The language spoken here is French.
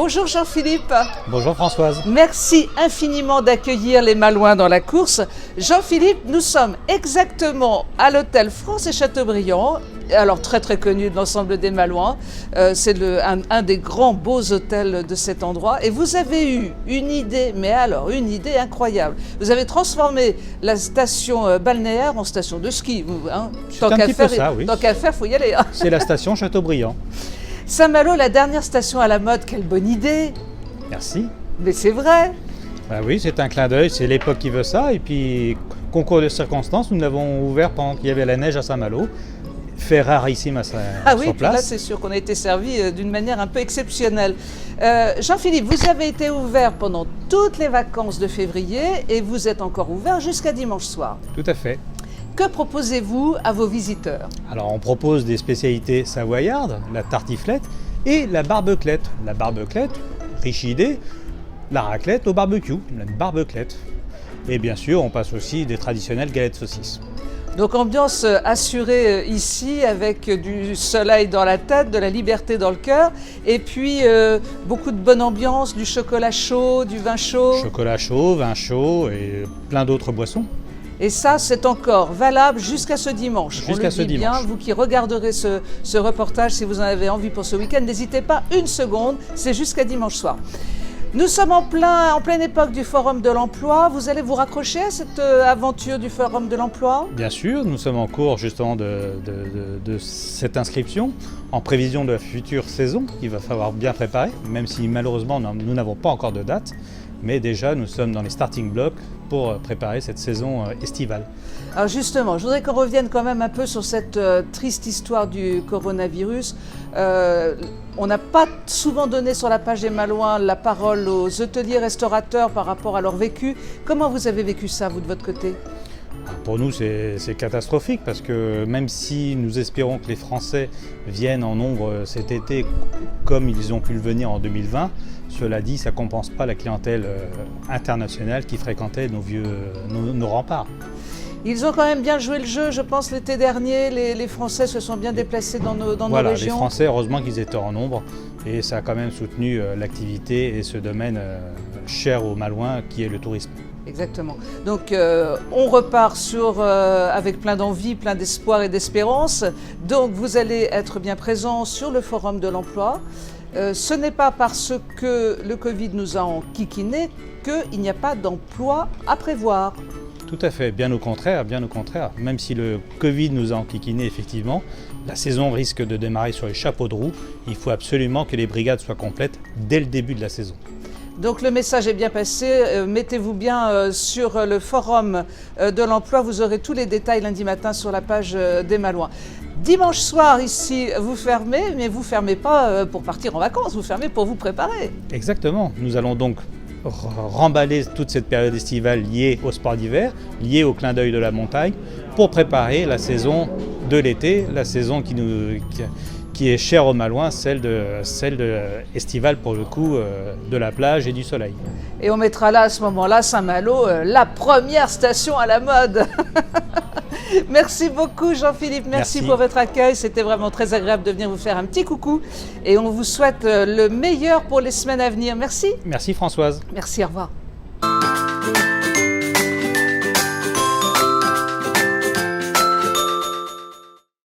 Bonjour Jean-Philippe. Bonjour Françoise. Merci infiniment d'accueillir les Malouins dans la course. Jean-Philippe, nous sommes exactement à l'hôtel France et Chateaubriand, alors très connu de l'ensemble des Malouins. C'est un des grands beaux hôtels de cet endroit. Et vous avez eu une idée, mais alors une idée incroyable. Vous avez transformé la station balnéaire en station de ski. Hein. Tant qu'à faire, oui. Tant qu'à faire, faut y aller. Hein. C'est la station Chateaubriand. Saint-Malo, la dernière station à la mode, quelle bonne idée! Merci. Mais c'est vrai! Bah oui, c'est un clin d'œil, c'est l'époque qui veut ça. Et puis, concours de circonstances, nous l'avons ouvert pendant qu'il y avait la neige à Saint-Malo. Fait rarissime sur oui, place. Là c'est sûr qu'on a été servi d'une manière un peu exceptionnelle. Jean-Philippe, vous avez été ouvert pendant toutes les vacances de février et vous êtes encore ouvert jusqu'à dimanche soir. Tout à fait. Que proposez-vous à vos visiteurs? Alors on propose des spécialités savoyardes, la tartiflette et la barbeclette. La barbeclette, riche idée, la raclette au barbecue, la barbeclette. Et bien sûr, on passe aussi des traditionnelles galettes saucisses. Donc ambiance assurée ici avec du soleil dans la tête, de la liberté dans le cœur et puis beaucoup de bonne ambiance, du chocolat chaud, du vin chaud. Chocolat chaud, vin chaud et plein d'autres boissons. Et ça, c'est encore valable jusqu'à ce dimanche. Jusqu'à ce dimanche. Bien, vous qui regarderez ce reportage, si vous en avez envie pour ce week-end, n'hésitez pas une seconde, c'est jusqu'à dimanche soir. Nous sommes en pleine époque du Forum de l'Emploi. Vous allez vous raccrocher à cette aventure du Forum de l'Emploi? Bien sûr, nous sommes en cours justement de cette inscription en prévision de la future saison qu'il va falloir bien préparer, même si malheureusement nous n'avons pas encore de date. Mais déjà, nous sommes dans les starting blocks pour préparer cette saison estivale. Alors justement, je voudrais qu'on revienne quand même un peu sur cette triste histoire du coronavirus. On n'a pas souvent donné sur la page des Malouins la parole aux hôteliers restaurateurs par rapport à leur vécu. Comment vous avez vécu ça, vous, de votre côté ? Pour nous, c'est catastrophique parce que même si nous espérons que les Français viennent en nombre cet été comme ils ont pu le venir en 2020, cela dit, ça ne compense pas la clientèle internationale qui fréquentait nos remparts. Ils ont quand même bien joué le jeu, je pense, l'été dernier. Les Français se sont bien déplacés dans nos régions. Voilà, les Français, heureusement qu'ils étaient en nombre et ça a quand même soutenu l'activité et ce domaine cher aux Malouins qui est le tourisme. Exactement. Donc on repart avec plein d'envie, plein d'espoir et d'espérance. Donc vous allez être bien présents sur le Forum de l'Emploi. Ce n'est pas parce que le Covid nous a enquiquinés qu'il n'y a pas d'emploi à prévoir. Tout à fait, bien au contraire, bien au contraire. Même si le Covid nous a enquiquinés effectivement, la saison risque de démarrer sur les chapeaux de roue. Il faut absolument que les brigades soient complètes dès le début de la saison. Donc le message est bien passé, mettez-vous bien sur le forum de l'emploi, vous aurez tous les détails lundi matin sur la page des Malouins. Dimanche soir ici, vous fermez, mais vous ne fermez pas pour partir en vacances, vous fermez pour vous préparer. Exactement, nous allons donc remballer toute cette période estivale liée au sport d'hiver, liée au clin d'œil de la montagne, pour préparer la saison de l'été, la saison qui est chère aux Malouins, celle estivale pour le coup, de la plage et du soleil. Et on mettra là à ce moment-là Saint-Malo, la première station à la mode. Merci beaucoup Jean-Philippe, merci pour votre accueil, c'était vraiment très agréable de venir vous faire un petit coucou et on vous souhaite le meilleur pour les semaines à venir. Merci. Merci Françoise. Merci, au revoir.